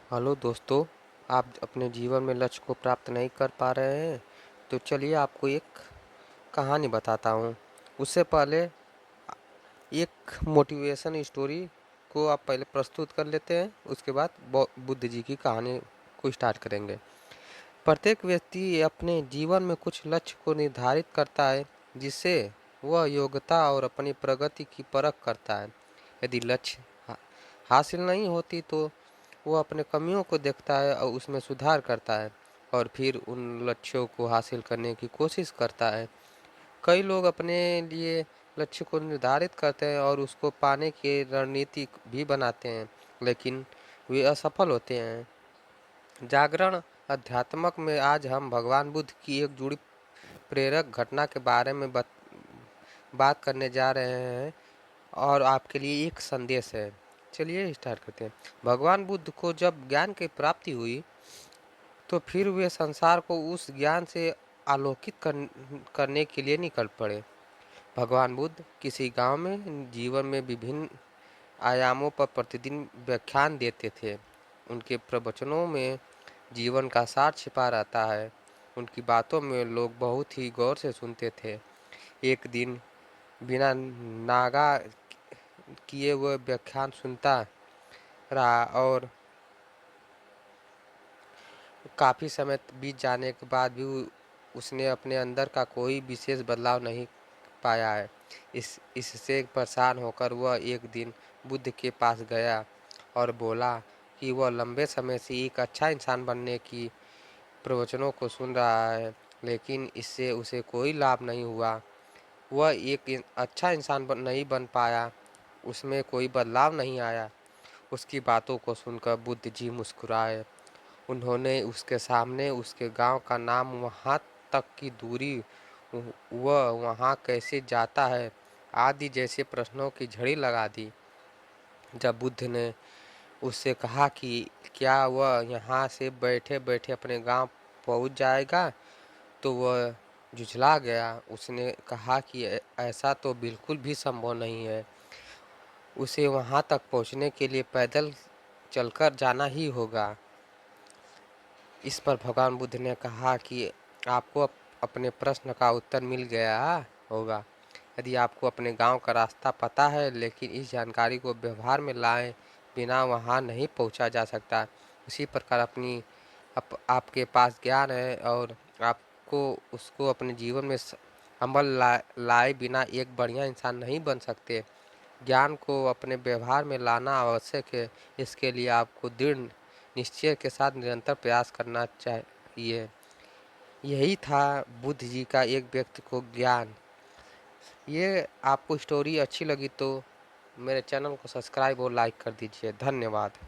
Hello दोस्तों, आप अपने जीवन में लक्ष्य को प्राप्त नहीं कर पा रहे हैं, तो चलिए आपको एक कहानी बताता हूँ। उससे पहले एक मोटिवेशन स्टोरी को आप पहले प्रस्तुत कर लेते हैं, उसके बाद बुद्ध जी की कहानी को स्टार्ट करेंगे। प्रत्येक व्यक्ति अपने जीवन में कुछ लक्ष्य को निर्धारित करता है, जिससे वह योग्यता और अपनी प्रगति की परख करता है। यदि लक्ष्य हासिल नहीं होती तो वो अपने कमियों को देखता है और उसमें सुधार करता है और फिर उन लक्ष्यों को हासिल करने की कोशिश करता है। कई लोग अपने लिए लक्ष्य को निर्धारित करते हैं और उसको पाने की रणनीति भी बनाते हैं, लेकिन वे असफल होते हैं। जागरण अध्यात्मक में आज हम भगवान बुद्ध की एक जुड़ी प्रेरक घटना के बारे में बात करने जा रहे हैं और आपके लिए एक संदेश है। चलिए स्टार्ट करते हैं। भगवान बुद्ध को जब ज्ञान की प्राप्ति हुई तो फिर वे संसार को उस ज्ञान से आलोकित करने के लिए निकल पड़े। भगवान बुद्ध किसी गांव में जीवन में विभिन्न आयामों पर प्रतिदिन व्याख्यान देते थे। उनके प्रवचनों में जीवन का सार छिपा रहता है। उनकी बातों में लोग बहुत ही गौर से सुनते थे। एक दिन बिना नागा किए वह व्याख्यान सुनता रहा और काफ़ी समय बीत जाने के बाद भी उसने अपने अंदर का कोई विशेष बदलाव नहीं पाया है। इससे परेशान होकर वह एक दिन बुद्ध के पास गया और बोला कि वह लंबे समय से एक अच्छा इंसान बनने की प्रवचनों को सुन रहा है, लेकिन इससे उसे कोई लाभ नहीं हुआ। वह एक अच्छा इंसान नहीं बन पाया, उसमें कोई बदलाव नहीं आया। उसकी बातों को सुनकर बुद्ध जी मुस्कुराए। उन्होंने उसके सामने उसके गांव का नाम, वहां तक की दूरी, वह वहां कैसे जाता है आदि जैसे प्रश्नों की झड़ी लगा दी। जब बुद्ध ने उससे कहा कि क्या वह यहाँ से बैठे बैठे अपने गांव पहुंच जाएगा, तो वह झुझला गया। उसने कहा कि ऐसा तो बिल्कुल भी संभव नहीं है। उसे वहां तक पहुंचने के लिए पैदल चलकर जाना ही होगा। इस पर भगवान बुद्ध ने कहा कि आपको अपने प्रश्न का उत्तर मिल गया होगा। यदि आपको अपने गांव का रास्ता पता है, लेकिन इस जानकारी को व्यवहार में लाए बिना वहां नहीं पहुंचा जा सकता। उसी प्रकार आपके पास ज्ञान है और आपको उसको अपने जीवन में अमल लाए बिना एक बढ़िया इंसान नहीं बन सकते। ज्ञान को अपने व्यवहार में लाना आवश्यक है। इसके लिए आपको दृढ़ निश्चय के साथ निरंतर प्रयास करना चाहिए। यही था बुद्ध जी का एक व्यक्ति को ज्ञान। ये आपको स्टोरी अच्छी लगी तो मेरे चैनल को सब्सक्राइब और लाइक कर दीजिए। धन्यवाद।